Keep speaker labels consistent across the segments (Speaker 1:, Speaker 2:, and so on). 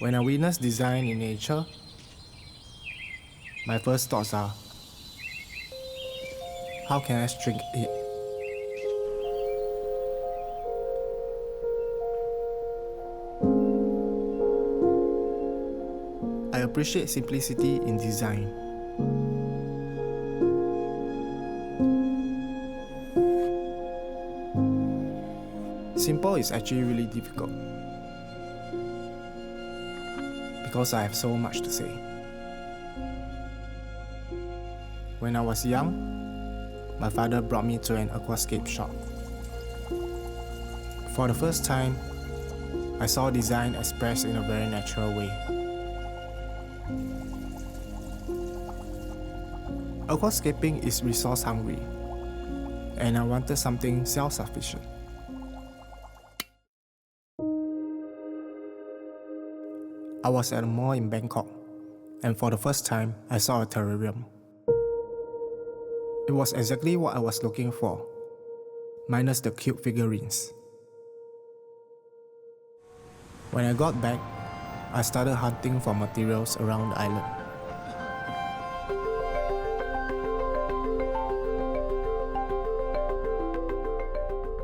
Speaker 1: When I witness design in nature, my first thoughts are, how can I string it? I appreciate simplicity in design. Simple is actually really difficult because I have so much to say. When I was young, my father brought me to an aquascape shop. For the first time, I saw design expressed in a very natural way. Aquascaping is resource hungry, and I wanted something self-sufficient. I was at a mall in Bangkok, and for the first time, I saw a terrarium. It was exactly what I was looking for, minus the cute figurines. When I got back, I started hunting for materials around the island.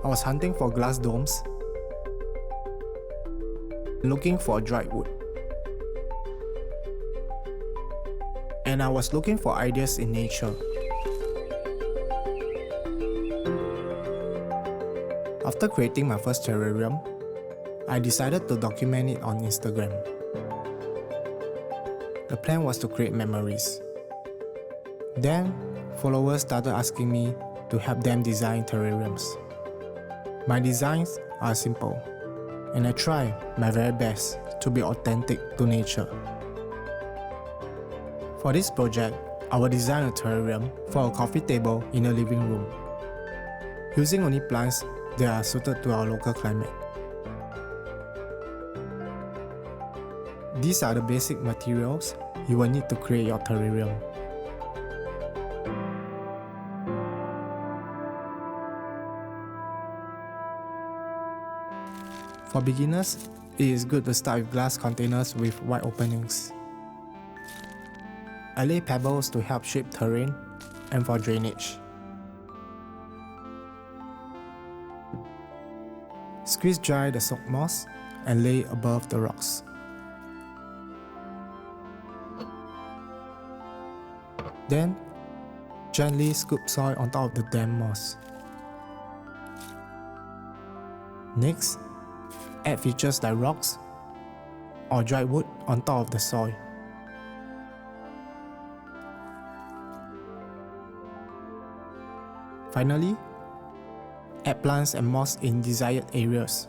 Speaker 1: I was hunting for glass domes, looking for dried wood. And I was looking for ideas in nature. After creating my first terrarium, I decided to document it on Instagram. The plan was to create memories. Then, followers started asking me to help them design terrariums. My designs are simple, and I try my very best to be authentic to nature. For this project, I will design a terrarium for a coffee table in a living room, using only plants that are suited to our local climate. These are the basic materials you will need to create your terrarium. For beginners, it is good to start with glass containers with wide openings. I lay pebbles to help shape terrain and for drainage. Squeeze dry the soaked moss and lay above the rocks. Then, gently scoop soil on top of the damp moss. Next, add features like rocks or dried wood on top of the soil. Finally, add plants and moss in desired areas.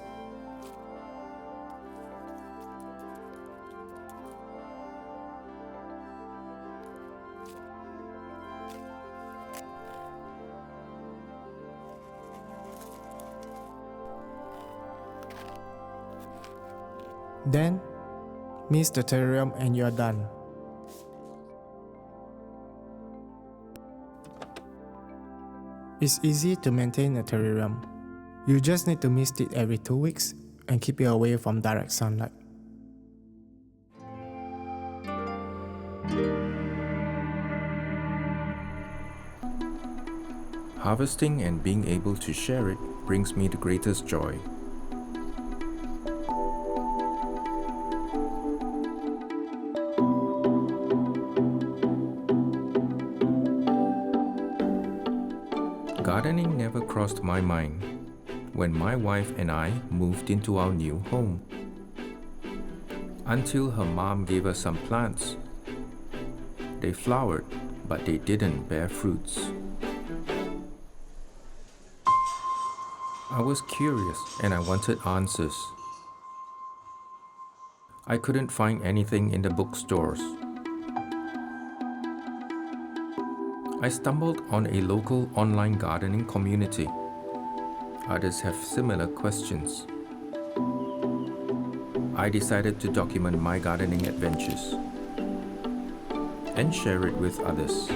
Speaker 1: Then, mist the terrarium and you are done. It's easy to maintain a terrarium. You just need to mist it every 2 weeks and keep it away from direct sunlight.
Speaker 2: Harvesting and being able to share it brings me the greatest joy. Gardening never crossed my mind when my wife and I moved into our new home. Until her mom gave us some plants. They flowered, but they didn't bear fruits. I was curious and I wanted answers. I couldn't find anything in the bookstores. I stumbled on a local online gardening community. Others have similar questions. I decided to document my gardening adventures and share it with others.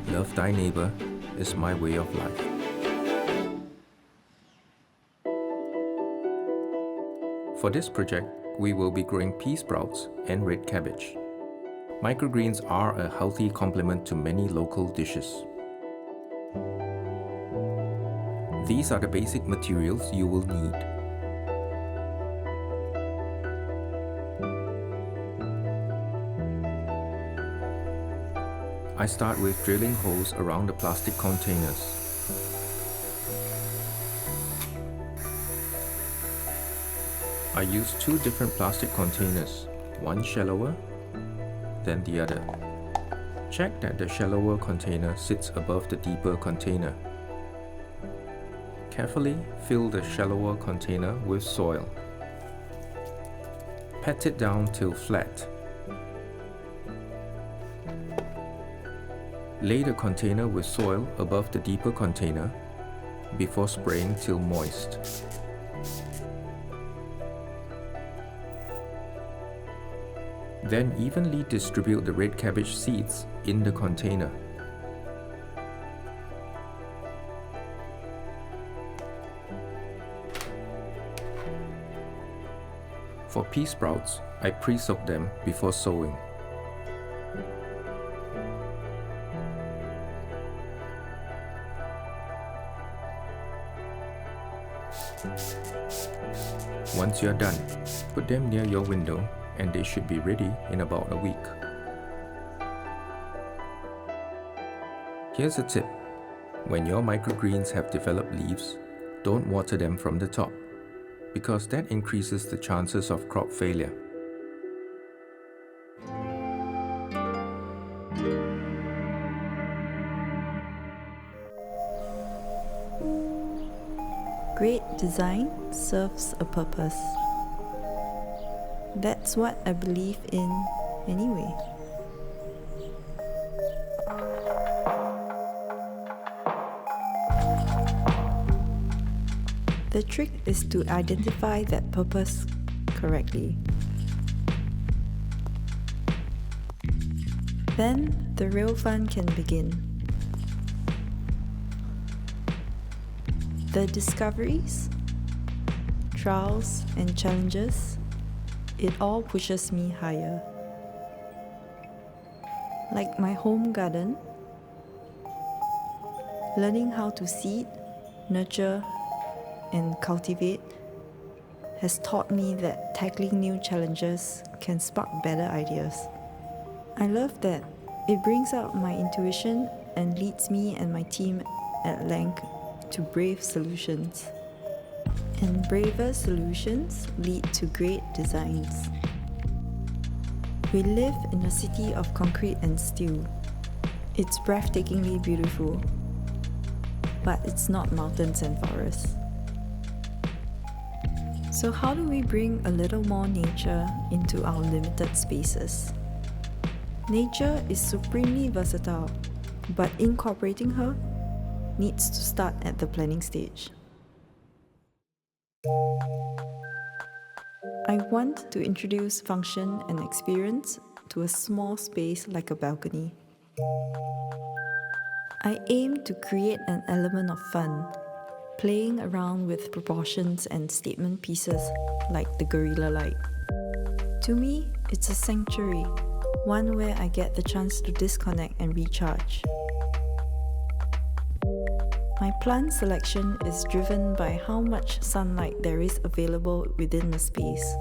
Speaker 2: Love thy neighbor is my way of life. For this project, we will be growing pea sprouts and red cabbage. Microgreens are a healthy complement to many local dishes. These are the basic materials you will need. I start with drilling holes around the plastic containers. I use two different plastic containers, one shallower, then the other. Check that the shallower container sits above the deeper container. Carefully fill the shallower container with soil. Pat it down till flat. Lay the container with soil above the deeper container before spraying till moist. Then evenly distribute the red cabbage seeds in the container. For pea sprouts, I pre-soak them before sowing. Once you're done, put them near your window and they should be ready in about a week. Here's a tip. When your microgreens have developed leaves, don't water them from the top, because that increases the chances of crop failure.
Speaker 3: Great design serves a purpose. That's what I believe in anyway. The trick is to identify that purpose correctly. Then the real fun can begin. The discoveries, trials, and challenges, it all pushes me higher. Like my home garden, learning how to seed, nurture, and cultivate has taught me that tackling new challenges can spark better ideas. I love that it brings out my intuition and leads me and my team at length to brave solutions. And braver solutions lead to great designs. We live in a city of concrete and steel. It's breathtakingly beautiful, but it's not mountains and forests. So how do we bring a little more nature into our limited spaces? Nature is supremely versatile, but incorporating her needs to start at the planning stage. I want to introduce function and experience to a small space like a balcony. I aim to create an element of fun, playing around with proportions and statement pieces like the gorilla light. To me, it's a sanctuary, one where I get the chance to disconnect and recharge. My plant selection is driven by how much sunlight there is available within the space.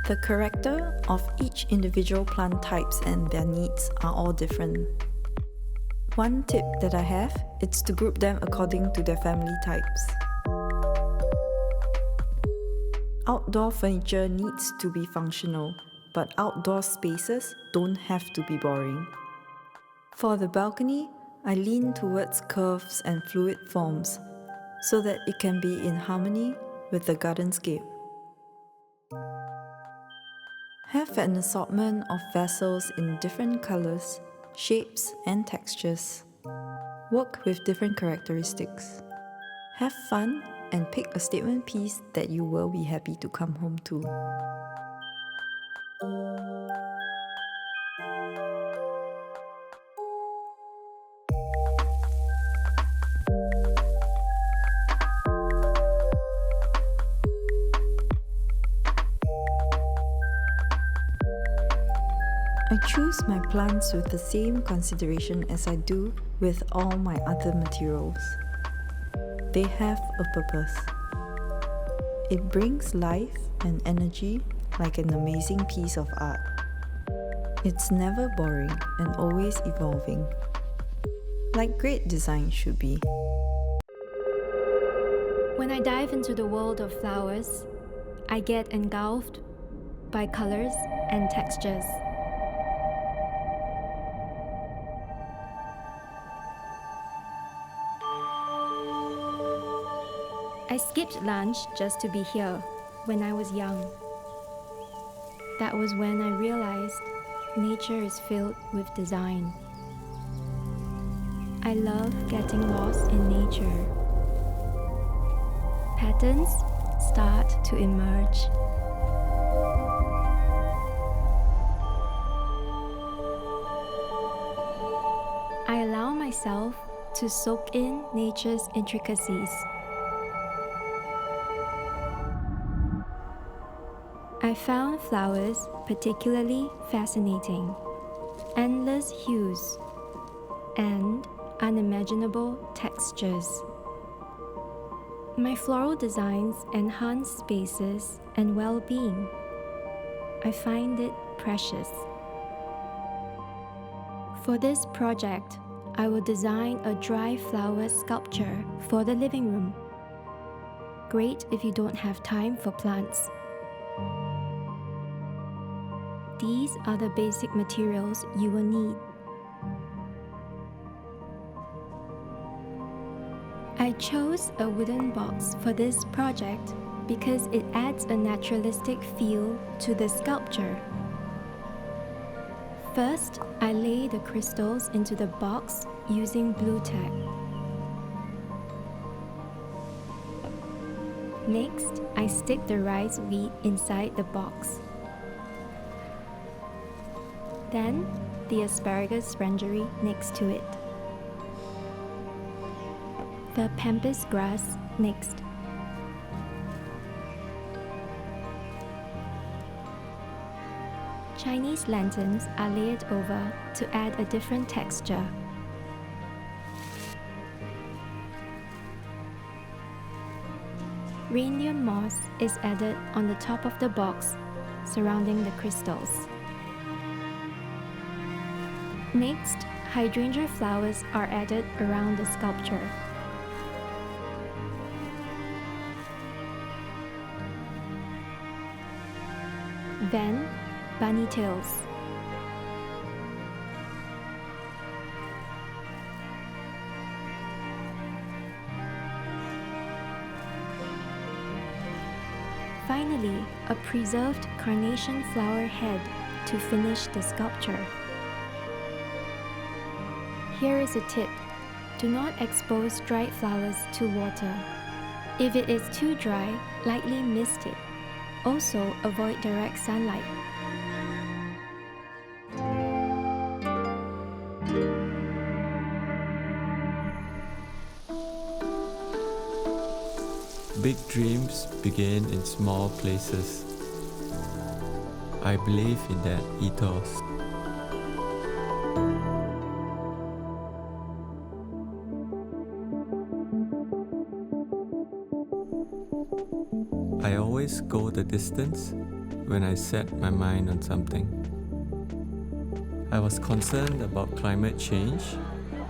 Speaker 3: The character of each individual plant types and their needs are all different. One tip that I have is to group them according to their family types. Outdoor furniture needs to be functional, but outdoor spaces don't have to be boring. For the balcony, I lean towards curves and fluid forms so that it can be in harmony with the gardenscape. Have an assortment of vessels in different colors, shapes, and textures. Work with different characteristics. Have fun and pick a statement piece that you will be happy to come home to. I choose my plants with the same consideration as I do with all my other materials. They have a purpose. It brings life and energy like an amazing piece of art. It's never boring and always evolving, like great design should be.
Speaker 4: When I dive into the world of flowers, I get engulfed by colors and textures. I skipped lunch just to be here when I was young. That was when I realized nature is filled with design. I love getting lost in nature. Patterns start to emerge. I allow myself to soak in nature's intricacies. I found flowers particularly fascinating. Endless hues and unimaginable textures. My floral designs enhance spaces and well-being. I find it precious. For this project, I will design a dry flower sculpture for the living room. Great if you don't have time for plants. These are the basic materials you will need. I chose a wooden box for this project because it adds a naturalistic feel to the sculpture. First, I lay the crystals into the box using blue tack. Next, I stick the rice wheat inside the box. Then, the asparagus orangery next to it. The pampas grass next. Chinese lanterns are layered over to add a different texture. Reindeer moss is added on the top of the box, surrounding the crystals. Next, hydrangea flowers are added around the sculpture. Then, bunny tails. Finally, a preserved carnation flower head to finish the sculpture. Here is a tip. Do not expose dried flowers to water. If it is too dry, lightly mist it. Also, avoid direct sunlight.
Speaker 5: Big dreams begin in small places. I believe in that ethos. I always go the distance when I set my mind on something. I was concerned about climate change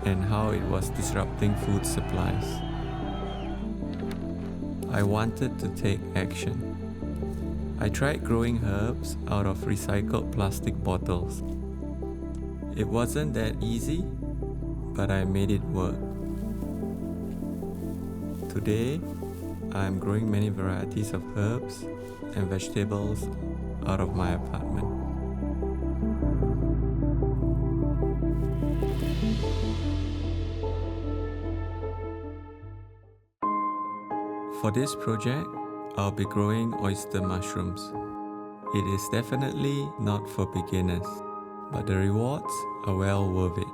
Speaker 5: and how it was disrupting food supplies. I wanted to take action. I tried growing herbs out of recycled plastic bottles. It wasn't that easy, but I made it work. Today, I am growing many varieties of herbs and vegetables out of my apartment. For this project, I'll be growing oyster mushrooms. It is definitely not for beginners, but the rewards are well worth it.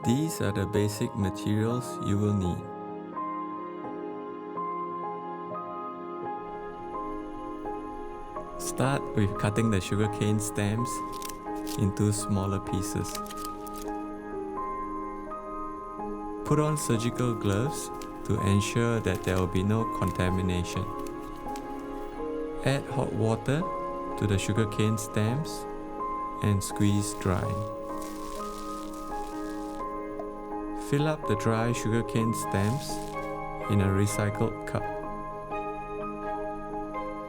Speaker 5: These are the basic materials you will need. Start with cutting the sugarcane stems into smaller pieces. Put on surgical gloves to ensure that there will be no contamination. Add hot water to the sugarcane stems and squeeze dry. Fill up the dry sugarcane stems in a recycled cup.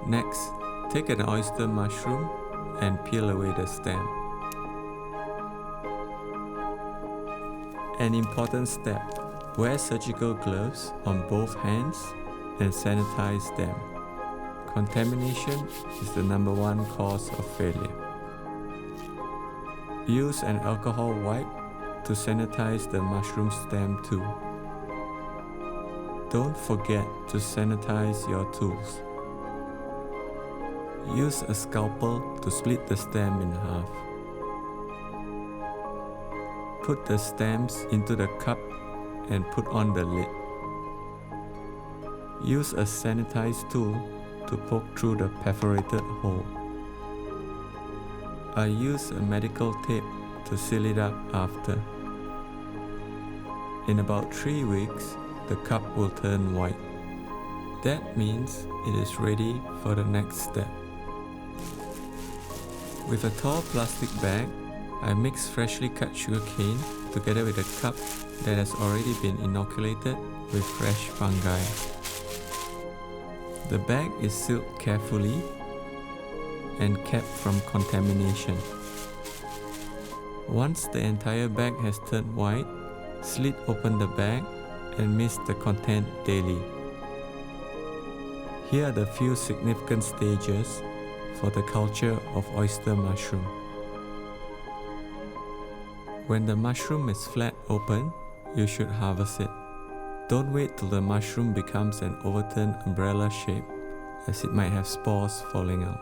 Speaker 5: Next, take an oyster mushroom and peel away the stem. An important step: wear surgical gloves on both hands and sanitize them. Contamination is the #1 cause of failure. Use an alcohol wipe to sanitize the mushroom stem too. Don't forget to sanitize your tools. Use a scalpel to split the stem in half. Put the stems into the cup and put on the lid. Use a sanitized tool to poke through the perforated hole. I use a medical tape to seal it up after. In about 3 weeks, the cup will turn white. That means it is ready for the next step. With a tall plastic bag, I mix freshly cut sugarcane together with a cup that has already been inoculated with fresh fungi. The bag is sealed carefully and kept from contamination. Once the entire bag has turned white, slit open the bag and mist the content daily. Here are the few significant stages for the culture of oyster mushroom. When the mushroom is flat open, you should harvest it. Don't wait till the mushroom becomes an overturned umbrella shape, as it might have spores falling out.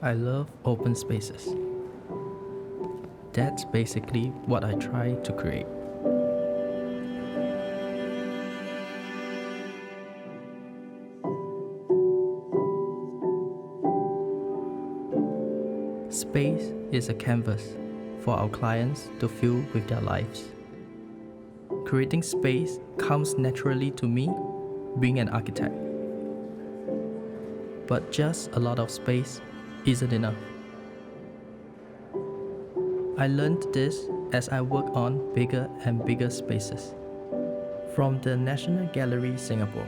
Speaker 6: I love open spaces. That's basically what I try to create. Space is a canvas for our clients to fill with their lives. Creating space comes naturally to me, being an architect. But just a lot of space isn't enough. I learned this as I work on bigger and bigger spaces. From the National Gallery Singapore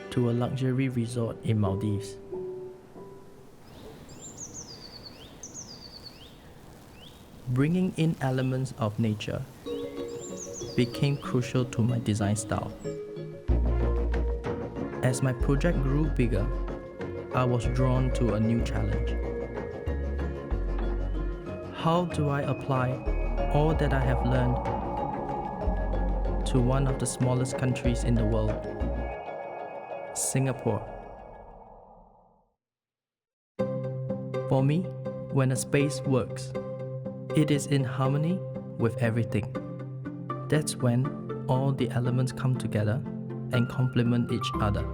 Speaker 6: to a luxury resort in Maldives. Bringing in elements of nature became crucial to my design style. As my project grew bigger, I was drawn to a new challenge. How do I apply all that I have learned to one of the smallest countries in the world, Singapore? For me, when a space works, it is in harmony with everything. That's when all the elements come together and complement each other.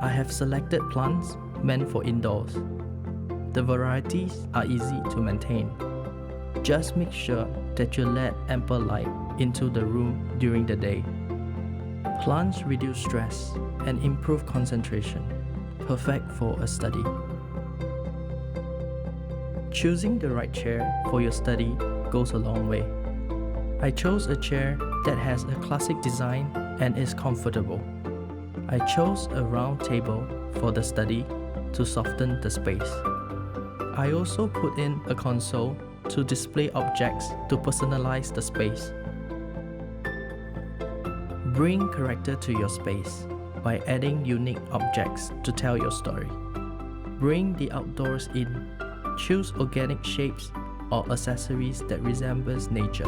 Speaker 6: I have selected plants meant for indoors. The varieties are easy to maintain. Just make sure that you let ample light into the room during the day. Plants reduce stress and improve concentration, perfect for a study. Choosing the right chair for your study goes a long way. I chose a chair that has a classic design and is comfortable. I chose a round table for the study to soften the space. I also put in a console to display objects to personalize the space. Bring character to your space by adding unique objects to tell your story. Bring the outdoors in. Choose organic shapes or accessories that resembles nature.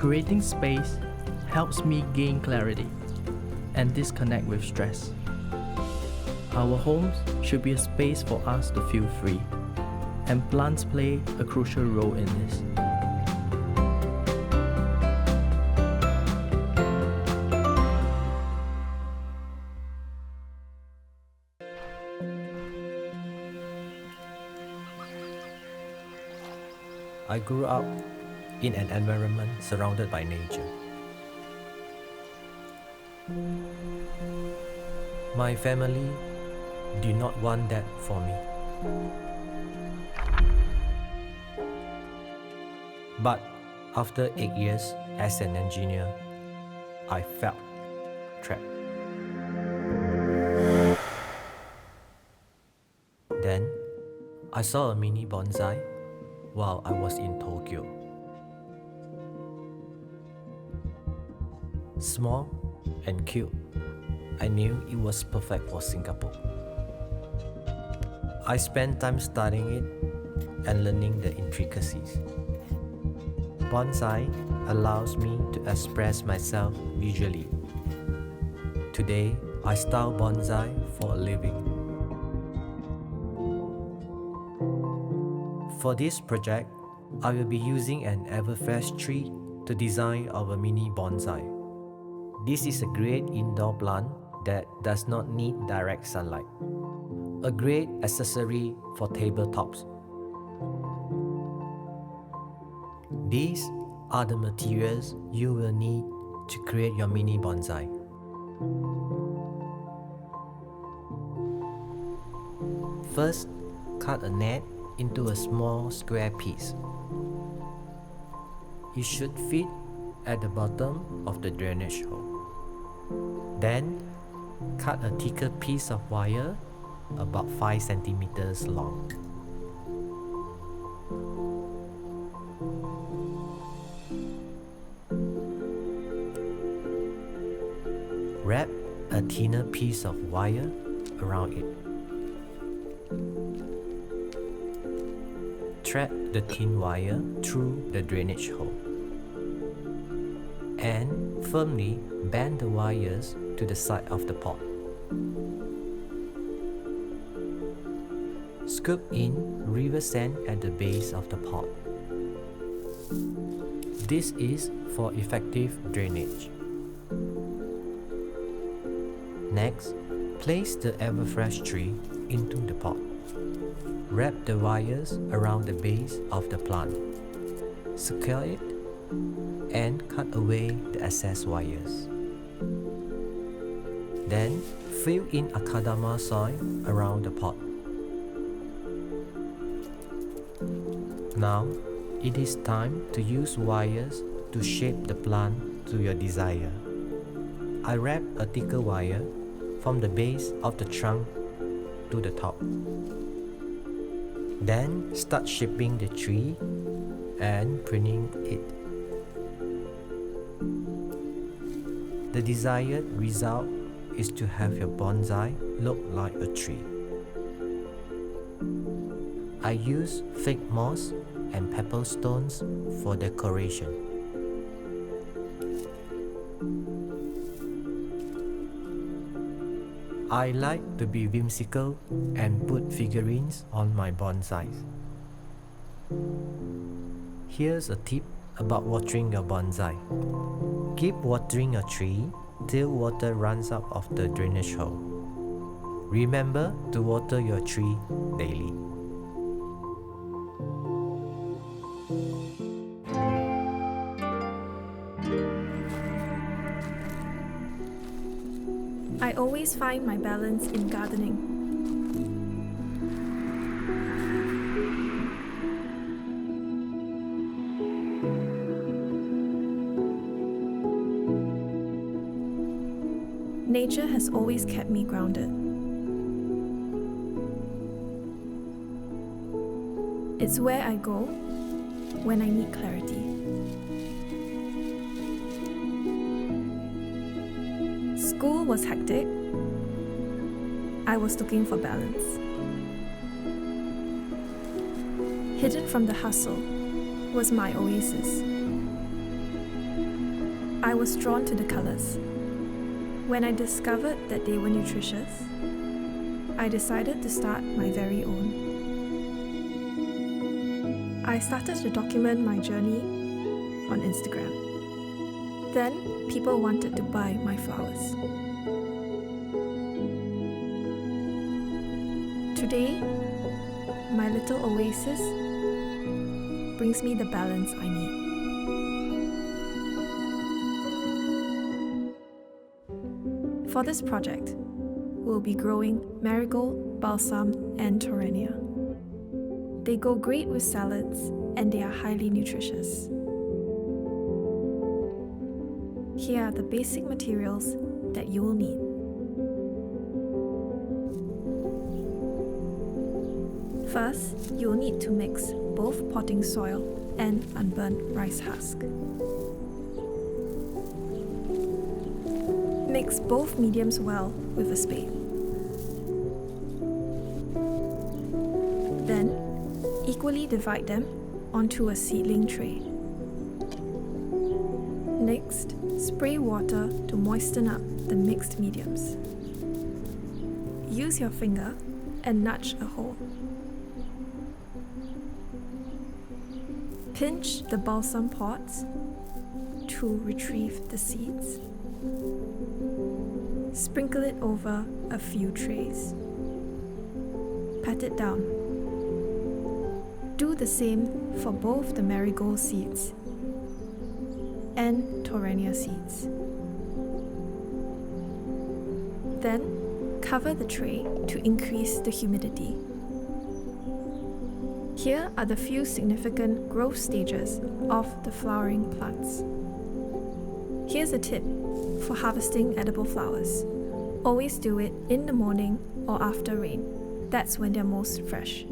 Speaker 6: Creating space helps me gain clarity and disconnect with stress. Our homes should be a space for us to feel free, and plants play a crucial role in this.
Speaker 7: I grew up in an environment surrounded by nature. My family did not want that for me. But after 8 years as an engineer, I felt trapped. Then, I saw a mini bonsai while I was in Tokyo. Small and cute, I knew it was perfect for Singapore. I spent time studying it and learning the intricacies. Bonsai allows me to express myself visually. Today, I style bonsai for a living. For this project, I will be using an everfresh tree to design our mini bonsai. This is a great indoor plant that does not need direct sunlight. A great accessory for tabletops. These are the materials you will need to create your mini bonsai. First, cut a net into a small square piece. It should fit at the bottom of the drainage hole. Then, cut a thicker piece of wire about 5 centimeters long. Wrap a thinner piece of wire around it. Thread the thin wire through the drainage hole and firmly bend the wires to the side of the pot. Scoop in river sand at the base of the pot. This is for effective drainage. Next, place the everfresh tree into the pot. Wrap the wires around the base of the plant. Secure it and cut away the excess wires. Then, fill in akadama soil around the pot. Now, it is time to use wires to shape the plant to your desire. I wrap a thicker wire from the base of the trunk to the top. Then start shaping the tree and pruning it. The desired result is to have your bonsai look like a tree. I use fake moss and pebble stones for decoration. I like to be whimsical and put figurines on my bonsais. Here's a tip about watering your bonsai. Keep watering your tree till water runs out of the drainage hole. Remember to water your tree daily.
Speaker 8: I always find my balance in gardening. Nature has always kept me grounded. It's where I go when I need clarity. School was hectic. I was looking for balance. Hidden from the hustle was my oasis. I was drawn to the colors. When I discovered that they were nutritious, I decided to start my very own. I started to document my journey on Instagram. Then people wanted to buy my flowers. Today, my little oasis brings me the balance I need. For this project, we'll be growing marigold, balsam, and torrania. They go great with salads and they are highly nutritious. Here are the basic materials that you will need. First, you will need to mix both potting soil and unburnt rice husk. Mix both mediums well with a spade. Then, equally divide them onto a seedling tray. Next, spray water to moisten up the mixed mediums. Use your finger and nudge a hole. Pinch the balsam pods to retrieve the seeds. Sprinkle it over a few trays. Pat it down. Do the same for both the marigold seeds and torrania seeds. Then, cover the tray to increase the humidity. Here are the few significant growth stages of the flowering plants. Here's a tip for harvesting edible flowers. Always do it in the morning or after rain. That's when they're most fresh.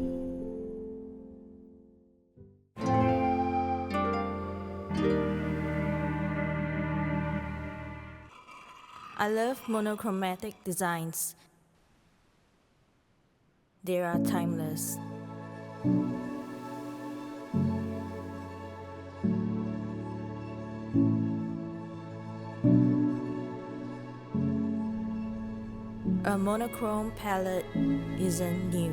Speaker 9: I love monochromatic designs. They are timeless. A monochrome palette isn't new.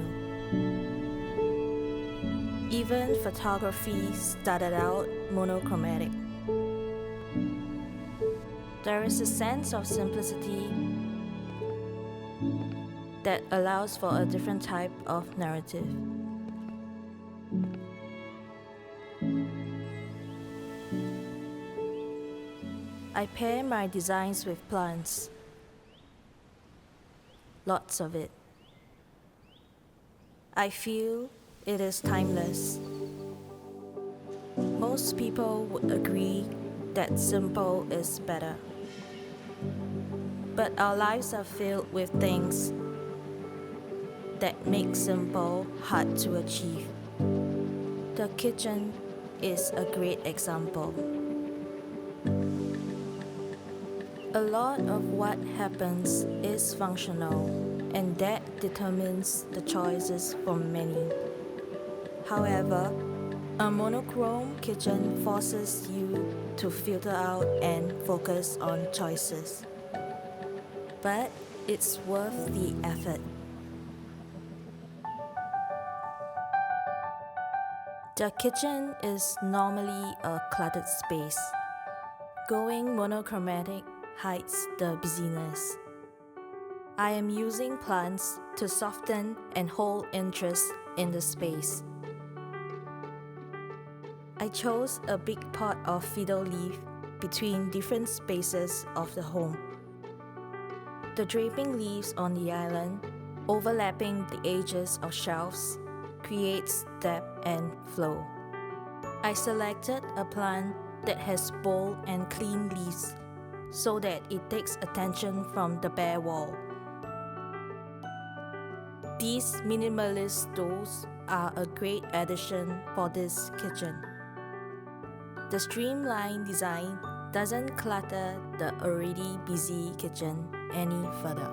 Speaker 9: Even photography started out monochromatic. There is a sense of simplicity that allows for a different type of narrative. I pair my designs with plants. Lots of it. I feel it is timeless. Most people would agree that simple is better. But our lives are filled with things that make simple hard to achieve. The kitchen is a great example. A lot of what happens is functional, and that determines the choices for many. However, a monochrome kitchen forces you to filter out and focus on choices. But it's worth the effort. The kitchen is normally a cluttered space. Going monochromatic hides the busyness. I am using plants to soften and hold interest in the space. I chose a big pot of fiddle leaf between different spaces of the home. The draping leaves on the island, overlapping the edges of shelves, creates depth and flow. I selected a plant that has bold and clean leaves so that it takes attention from the bare wall. These minimalist stools are a great addition for this kitchen. The streamlined design doesn't clutter the already busy kitchen any further.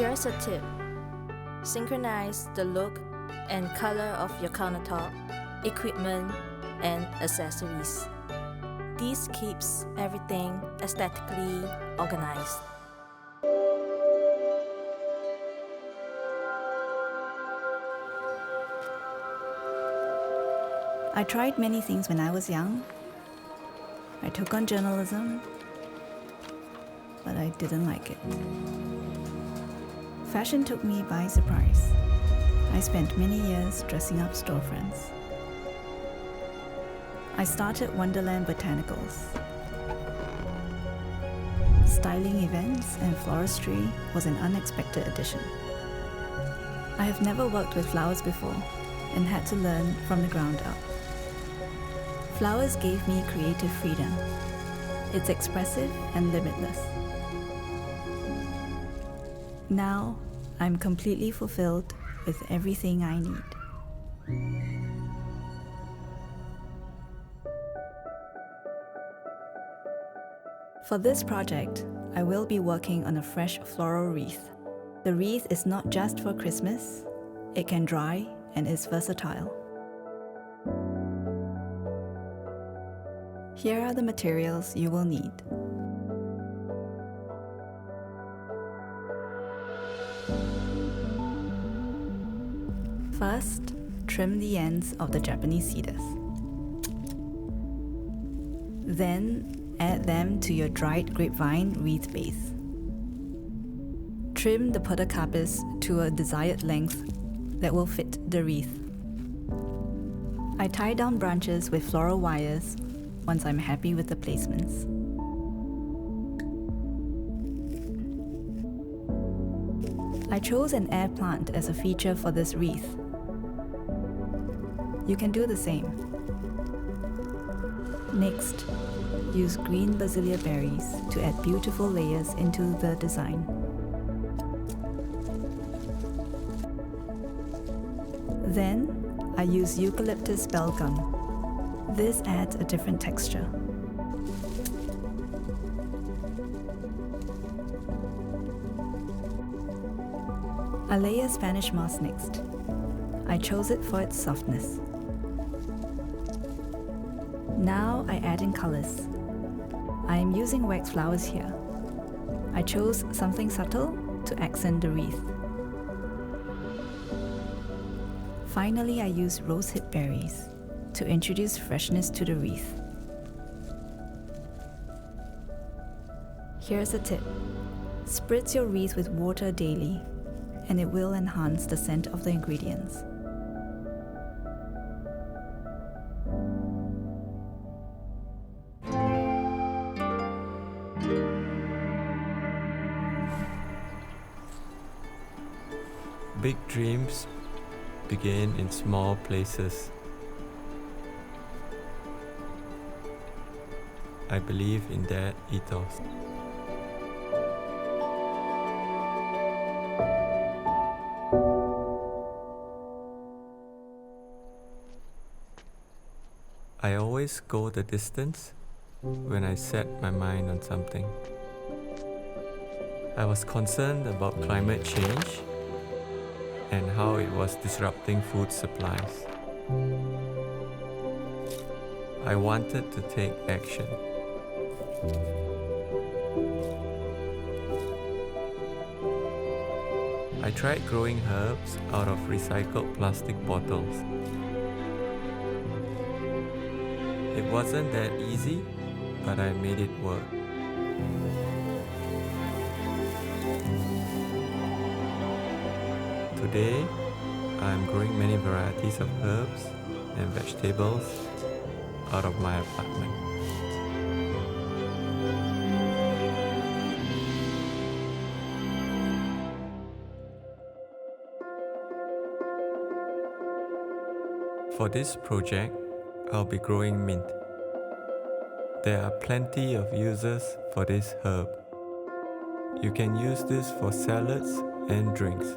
Speaker 9: Here's a tip. Synchronize the look and color of your countertop, equipment, and accessories. This keeps everything aesthetically organized.
Speaker 3: I tried many things when I was young. I took on journalism, but I didn't like it. Fashion took me by surprise. I spent many years dressing up storefronts. I started Wonderland Botanicals. Styling events and floristry was an unexpected addition. I have never worked with flowers before and had to learn from the ground up. Flowers gave me creative freedom. It's expressive and limitless. Now, I'm completely fulfilled with everything I need. For this project, I will be working on a fresh floral wreath. The wreath is not just for Christmas, it can dry and is versatile. Here are the materials you will need. First, trim the ends of the Japanese cedars. Then, add them to your dried grapevine wreath base. Trim the podocarpus to a desired length that will fit the wreath. I tie down branches with floral wires once I'm happy with the placements. I chose an air plant as a feature for this wreath. You can do the same. Next, use green basilia berries to add beautiful layers into the design. Then, I use eucalyptus bell gum. This adds a different texture. I layer Spanish moss next. I chose it for its softness. Now I add in colors. I am using wax flowers here. I chose something subtle to accent the wreath. Finally, I use rosehip berries to introduce freshness to the wreath. Here's a tip. Spritz your wreath with water daily, and it will enhance the scent of the ingredients.
Speaker 5: Big dreams begin in small places. I believe in that ethos. I always go the distance when I set my mind on something. I was concerned about climate change and how it was disrupting food supplies. I wanted to take action. I tried growing herbs out of recycled plastic bottles. It wasn't that easy, but I made it work. Today, I'm growing many varieties of herbs and vegetables out of my apartment. For this project, I'll be growing mint. There are plenty of uses for this herb. You can use this for salads and drinks.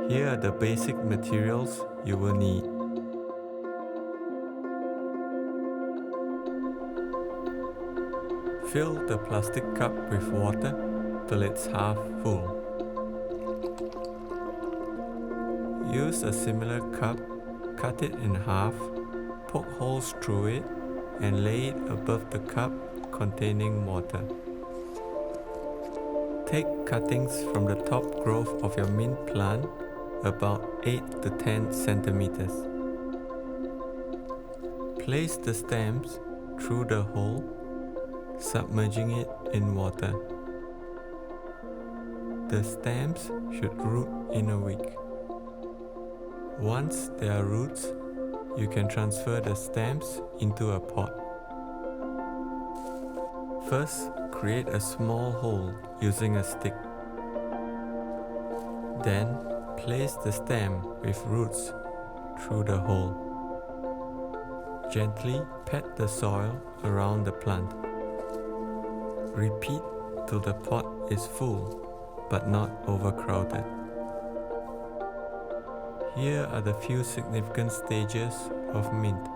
Speaker 5: Here are the basic materials you will need. Fill the plastic cup with water. till it's half full. Use a similar cup, cut it in half, poke holes through it, and lay it above the cup containing water. Take cuttings from the top growth of your mint plant, about 8 to 10 centimeters. Place the stems through the hole, submerging it in water. The stems should root in a week. Once there are roots, you can transfer the stems into a pot. First, create a small hole using a stick. Then, place the stem with roots through the hole. Gently pat the soil around the plant. Repeat till the pot is full, but not overcrowded. Here are the few significant stages of mint.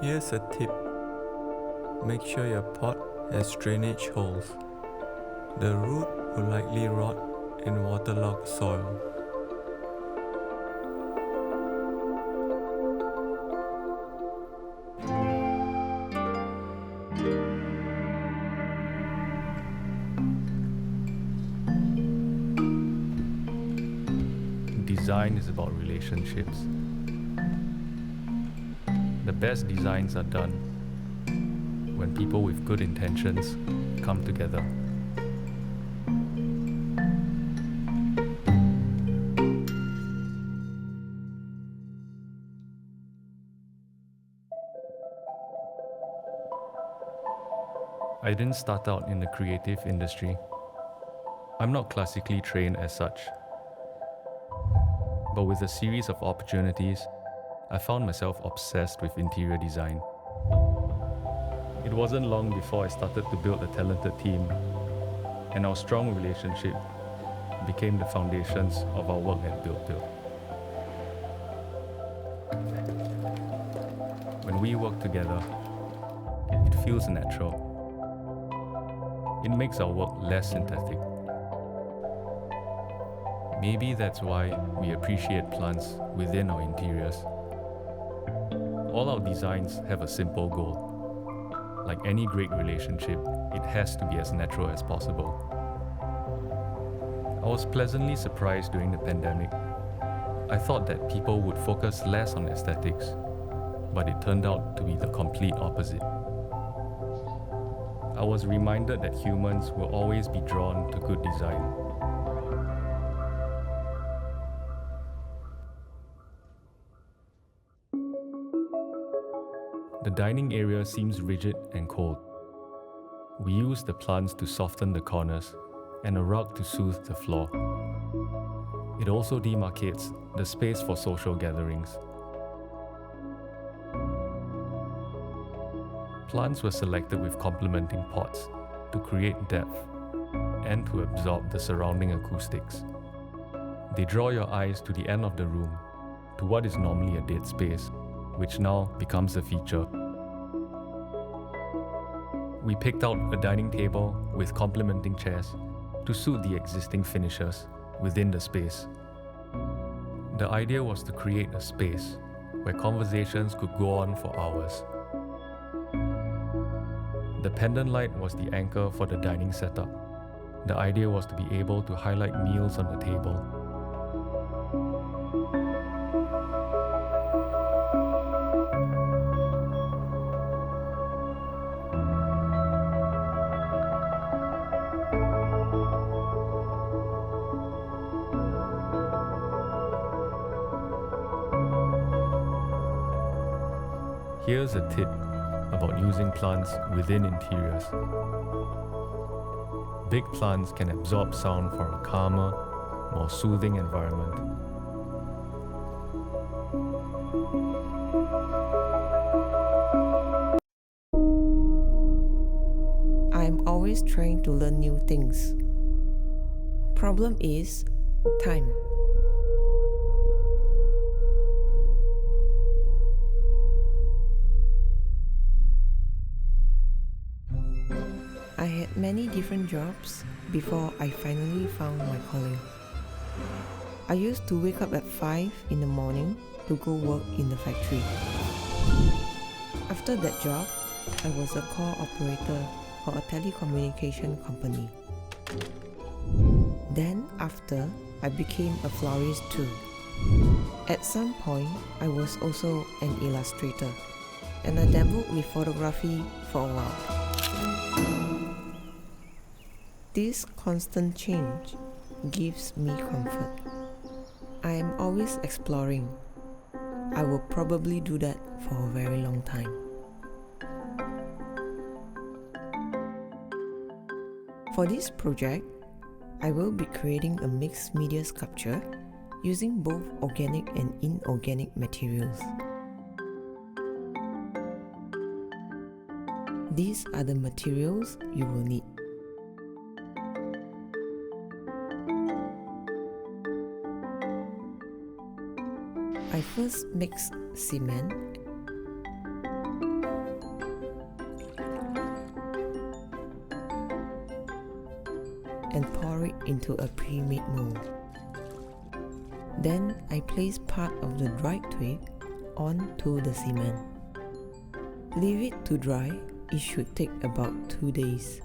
Speaker 5: Here's a tip. Make sure your pot has drainage holes. The root will likely rot in waterlogged soil.
Speaker 10: Design is about relationships. The best designs are done when people with good intentions come together. I didn't start out in the creative industry. I'm not classically trained as such. But with a series of opportunities, I found myself obsessed with interior design. It wasn't long before I started to build a talented team, and our strong relationship became the foundations of our work at Build. When we work together, it feels natural. It makes our work less synthetic. Maybe that's why we appreciate plants within our interiors. All our designs have a simple goal. Like any great relationship, it has to be as natural as possible. I was pleasantly surprised during the pandemic. I thought that people would focus less on aesthetics, but it turned out to be the complete opposite. I was reminded that humans will always be drawn to good design. The dining area seems rigid and cold. We use the plants to soften the corners and a rug to soothe the floor. It also demarcates the space for social gatherings. Plants were selected with complementing pots to create depth and to absorb the surrounding acoustics. They draw your eyes to the end of the room, to what is normally a dead space, which now becomes a feature. We picked out a dining table with complementing chairs to suit the existing finishes within the space. The idea was to create a space where conversations could go on for hours. The pendant light was the anchor for the dining setup. The idea was to be able to highlight meals on the table. Here's a tip about using plants within interiors. Big plants can absorb sound for a calmer, more soothing environment.
Speaker 11: I'm always trying to learn new things. Problem is time. I had many different jobs before I finally found my calling. I used to wake up at 5 in the morning to go work in the factory. After that job, I was a call operator for a telecommunication company. Then after, I became a florist too. At some point, I was also an illustrator, and I dabbled with photography for a while. This constant change gives me comfort. I am always exploring. I will probably do that for a very long time. For this project, I will be creating a mixed media sculpture using both organic and inorganic materials. These are the materials you will need. I first mix cement, and pour it into a pre-made mold. Then I place part of the dried twig onto the cement. Leave it to dry. It should take about 2 days.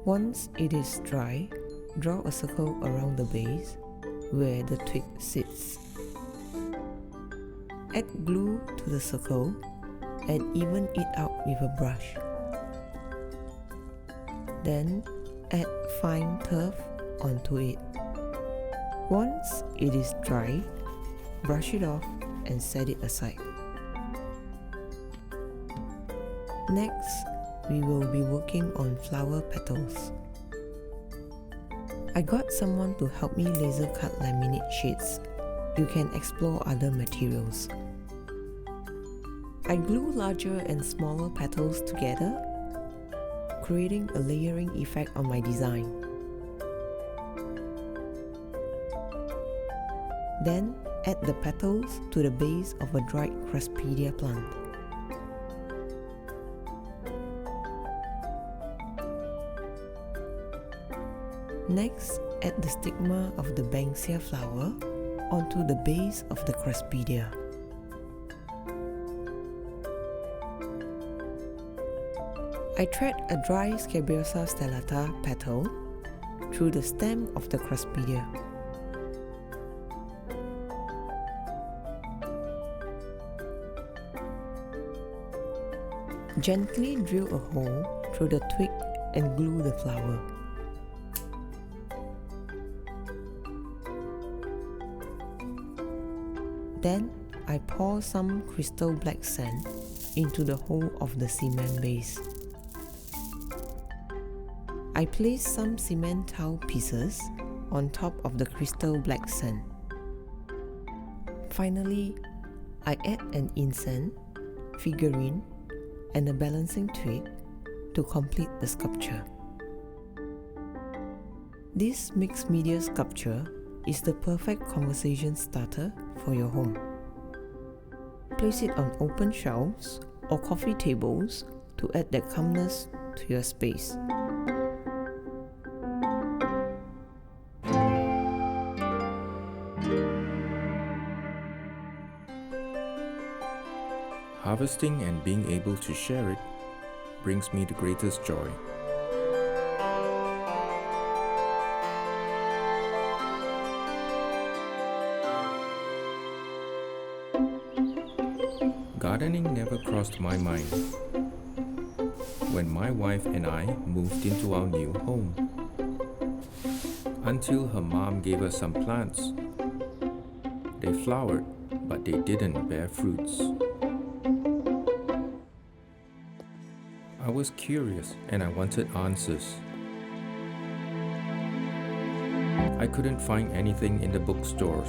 Speaker 11: Once it is dry, draw a circle around the base where the twig sits. Add glue to the circle and even it out with a brush. Then add fine turf onto it. Once it is dry, brush it off and set it aside. Next, we will be working on flower petals. I got someone to help me laser cut laminate sheets. You can explore other materials. I glue larger and smaller petals together, creating a layering effect on my design. Then add the petals to the base of a dried Craspedia plant. Next, add the stigma of the Banksia flower onto the base of the Craspedia. I thread a dry Scabriosa stellata petal through the stem of the Craspedia. Gently drill a hole through the twig and glue the flower. Then I pour some crystal black sand into the hole of the cement base. I place some cement tile pieces on top of the crystal black sand. Finally, I add an incense, figurine, and a balancing twig to complete the sculpture. This mixed media sculpture is the perfect conversation starter for your home. Place it on open shelves or coffee tables to add that calmness to your space.
Speaker 2: Harvesting and being able to share it brings me the greatest joy. Gardening never crossed my mind. When my wife and I moved into our new home, until her mom gave us some plants. They flowered, but they didn't bear fruits. I was curious and I wanted answers. I couldn't find anything in the bookstores.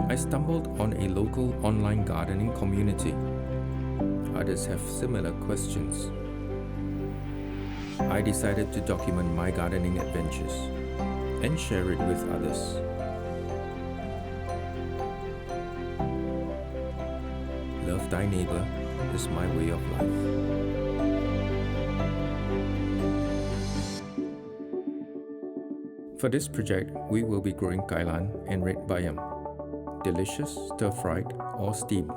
Speaker 2: I stumbled on a local online gardening community. Others have similar questions. I decided to document my gardening adventures and share it with others. love thy neighbor is my way of life. For this project, we will be growing kailan and red bayam, delicious stir-fried or steamed.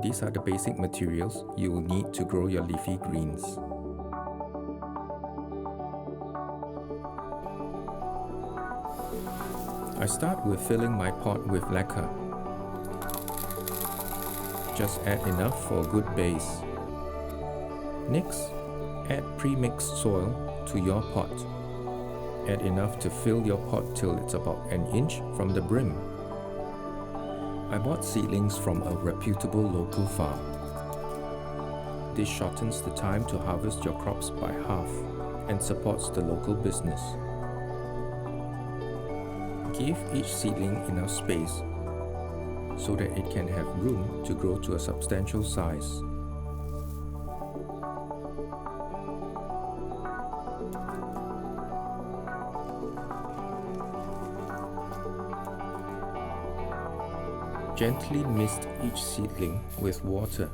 Speaker 2: These are the basic materials you will need to grow your leafy greens. I start with filling my pot with lacquer. Just add enough for a good base. Next, add pre-mixed soil to your pot. Add enough to fill your pot till it's about an inch from the brim. I bought seedlings from a reputable local farm. This shortens the time to harvest your crops by half and supports the local business. Give each seedling enough space so that it can have room to grow to a substantial size. Gently mist each seedling with water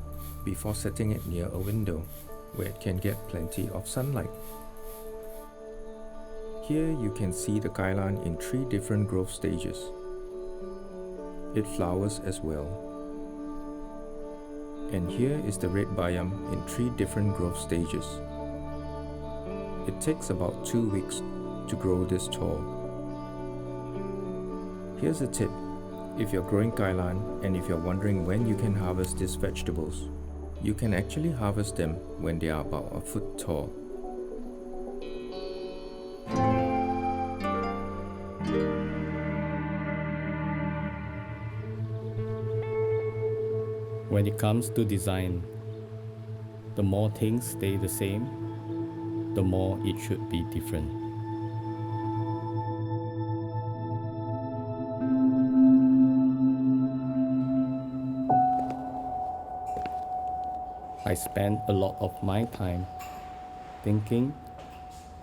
Speaker 2: before setting it near a window where it can get plenty of sunlight. Here you can see the kailan in 3 different growth stages. It flowers as well. And here is the red bayam in 3 different growth stages. It takes about 2 weeks to grow this tall. Here's a tip. If you're growing kailan and if you're wondering when you can harvest these vegetables, you can actually harvest them when they are about a foot tall.
Speaker 12: When it comes to design, the more things stay the same, the more it should be different. I spend a lot of my time thinking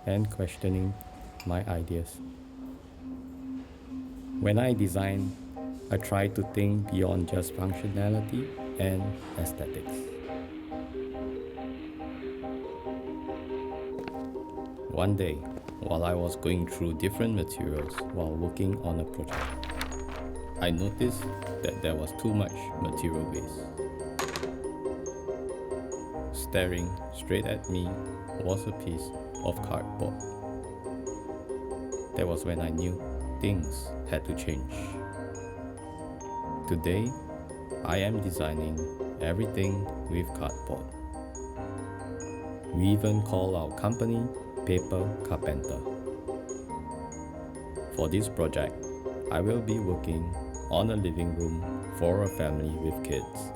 Speaker 12: and questioning my ideas. When I design, I try to think beyond just functionality and aesthetics. One day, while I was going through different materials while working on a project, I noticed that there was too much material waste. Staring straight at me was a piece of cardboard. That was when I knew things had to change. Today, I am designing everything with cardboard. We even call our company Paper Carpenter. For this project, I will be working on a living room for a family with kids.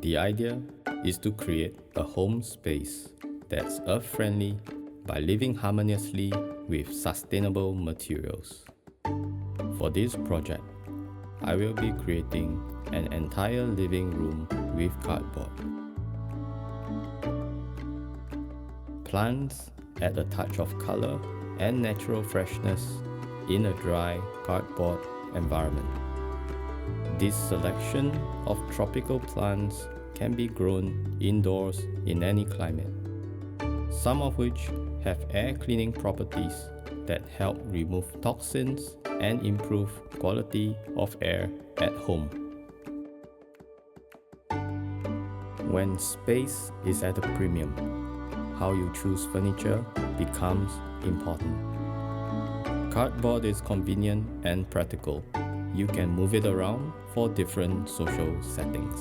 Speaker 12: The idea is to create a home space that's earth-friendly by living harmoniously with sustainable materials. For this project, I will be creating an entire living room with cardboard. Plants add a touch of color and natural freshness in a dry cardboard environment. This selection of tropical plants can be grown indoors in any climate, some of which have air cleaning properties that help remove toxins and improve quality of air at home. When space is at a premium, how you choose furniture becomes important. Cardboard is convenient and practical. You can move it around for different social settings.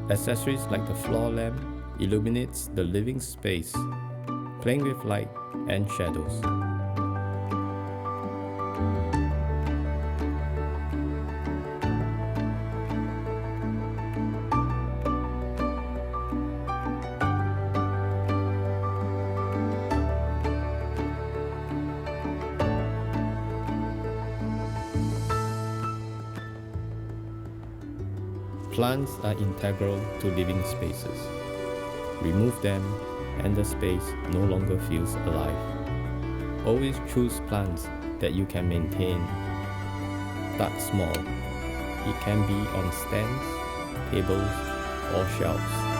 Speaker 12: Accessories like the floor lamp illuminates the living space, playing with light and shadows. Plants are integral to living spaces. Remove them and the space no longer feels alive. Always choose plants that you can maintain. Start small. It can be on stands, tables, or shelves.